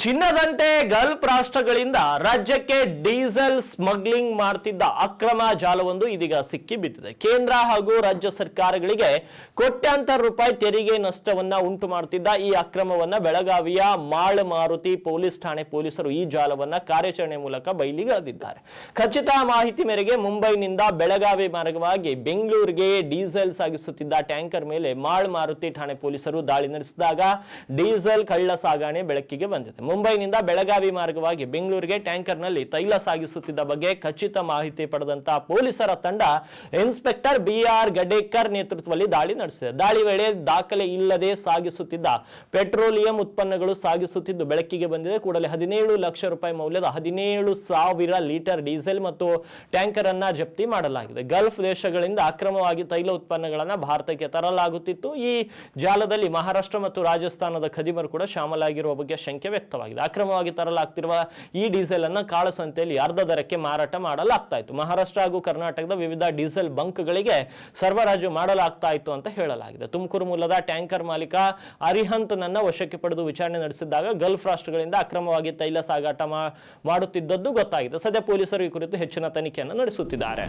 ಚಿನ್ನದಂತೆ Gulf ರಾಷ್ಟ್ರಗಳಿಂದ ರಾಜ್ಯಕ್ಕೆ diesel smuggling ಮಾಡ್ತಿದ್ದ ಅಕ್ರಮ ಜಾಲವೊಂದು ಇದೀಗ ಸಿಕ್ಕಿ ಬಿದ್ದಿದೆ. ಕೇಂದ್ರ ಹಾಗೂ ರಾಜ್ಯ ಸರ್ಕಾರಗಳಿಗೆ ಕೋಟ್ಯಾಂತರ ರೂಪಾಯಿ ತೆರಿಗೆ ನಷ್ಟವನ್ನ ಉಂಟು ಮಾಡ್ತಿದ್ದ ಈ ಅಕ್ರಮವನ್ನ ಬೆಳಗಾವಿಯ ಮಾಳ್ ಮಾರುತಿ ಪೊಲೀಸ್ ಠಾಣೆ ಪೊಲೀಸರು ಈ ಜಾಲವನ್ನ ಕಾರ್ಯಾಚರಣೆ ಮೂಲಕ ಬಯಲಿಗೆಳೆದಿದ್ದಾರೆ. ಖಚಿತ ಮಾಹಿತಿ ಮೇರೆಗೆ ಮುಂಬೈನಿಂದ ಬೆಳಗಾವಿ ಮಾರ್ಗವಾಗಿ ಬೆಂಗಳೂರಿಗೆ ಡೀಸೆಲ್ ಸಾಗಿಸುತ್ತಿದ್ದ ಟ್ಯಾಂಕರ್ ಮೇಲೆ ಮಾಳ್ ಮಾರುತಿ ಠಾಣೆ ಪೊಲೀಸರು ದಾಳಿ ನಡೆಸಿದಾಗ ಡೀಸೆಲ್ ಕಳ್ಳ ಸಾಗಣೆ ಬೆಳಕಿಗೆ ಬಂದಿದೆ. ಮುಂಬೈನಿಂದ ಬೆಳಗಾವಿ ಮಾರ್ಗವಾಗಿ ಬೆಂಗಳೂರಿಗೆ ಟ್ಯಾಂಕರ್ನಲ್ಲಿ ತೈಲ ಸಾಗಿಸುತ್ತಿದ್ದ ಬಗ್ಗೆ ಖಚಿತ ಮಾಹಿತಿ ಪಡೆದಂತಹ ಪೊಲೀಸರ ತಂಡ ಇನ್ಸ್ಪೆಕ್ಟರ್ ಬಿಆರ್ ಗಡೇಕರ್ ನೇತೃತ್ವದಲ್ಲಿ ದಾಳಿ ನಡೆಸಿದೆ. ದಾಳಿ ವೇಳೆ ದಾಖಲೆ ಇಲ್ಲದೆ ಸಾಗಿಸುತ್ತಿದ್ದ ಪೆಟ್ರೋಲಿಯಂ ಉತ್ಪನ್ನಗಳು ಸಾಗಿಸುತ್ತಿದ್ದು ಬೆಳಕಿಗೆ ಬಂದಿದೆ. ಕೂಡಲೇ 17 ಲಕ್ಷ ರೂಪಾಯಿ ಮೌಲ್ಯದ 17,000 ಲೀಟರ್ ಡೀಸೆಲ್ ಮತ್ತು ಟ್ಯಾಂಕರ್ ಅನ್ನ ಜಪ್ತಿ ಮಾಡಲಾಗಿದೆ. ಗಲ್ಫ್ ದೇಶಗಳಿಂದ ಅಕ್ರಮವಾಗಿ ತೈಲ ಉತ್ಪನ್ನಗಳನ್ನು ಭಾರತಕ್ಕೆ ತರಲಾಗುತ್ತಿತ್ತು. ಈ ಜಾಲದಲ್ಲಿ ಮಹಾರಾಷ್ಟ್ರ ಮತ್ತು ರಾಜಸ್ಥಾನದ ಖದೀಮರು ಕೂಡ ಶಾಮಲಾಗಿರುವ ಬಗ್ಗೆ ಶಂಕೆ ವ್ಯಕ್ತವಾಗಿದೆ. ಅಕ್ರಮವಾಗಿ ತರಲಾಗ್ತಿರುವ ಈ ಡೀಸೆಲ್ ಅನ್ನು ಕಾಳಸಂತೆಯಲ್ಲಿ ಅರ್ಧ ದರಕ್ಕೆ ಮಾರಾಟ ಮಾಡಲಾಗ್ತಾ ಇತ್ತು. ಮಹಾರಾಷ್ಟ್ರ ಹಾಗೂ ಕರ್ನಾಟಕದ ವಿವಿಧ ಡೀಸೆಲ್ ಬಂಕ್ಗಳಿಗೆ ಸರಬರಾಜು ಮಾಡಲಾಗ್ತಾ ಇತ್ತು ಅಂತ ಹೇಳಲಾಗಿದೆ. ತುಮಕೂರು ಮೂಲದ ಟ್ಯಾಂಕರ್ ಮಾಲೀಕ ಅರಿಹಂತ್ ನನ್ನ ವಶಕ್ಕೆ ಪಡೆದು ವಿಚಾರಣೆ ನಡೆಸಿದಾಗ ಗಲ್ಫ್ ರಾಷ್ಟ್ರಗಳಿಂದ ಅಕ್ರಮವಾಗಿ ತೈಲ ಸಾಗಾಟ ಮಾಡುತ್ತಿದ್ದದ್ದು ಗೊತ್ತಾಗಿದೆ. ಸದ್ಯ ಪೊಲೀಸರು ಈ ಕುರಿತು ಹೆಚ್ಚಿನ ತನಿಖೆಯನ್ನು ನಡೆಸುತ್ತಿದ್ದಾರೆ.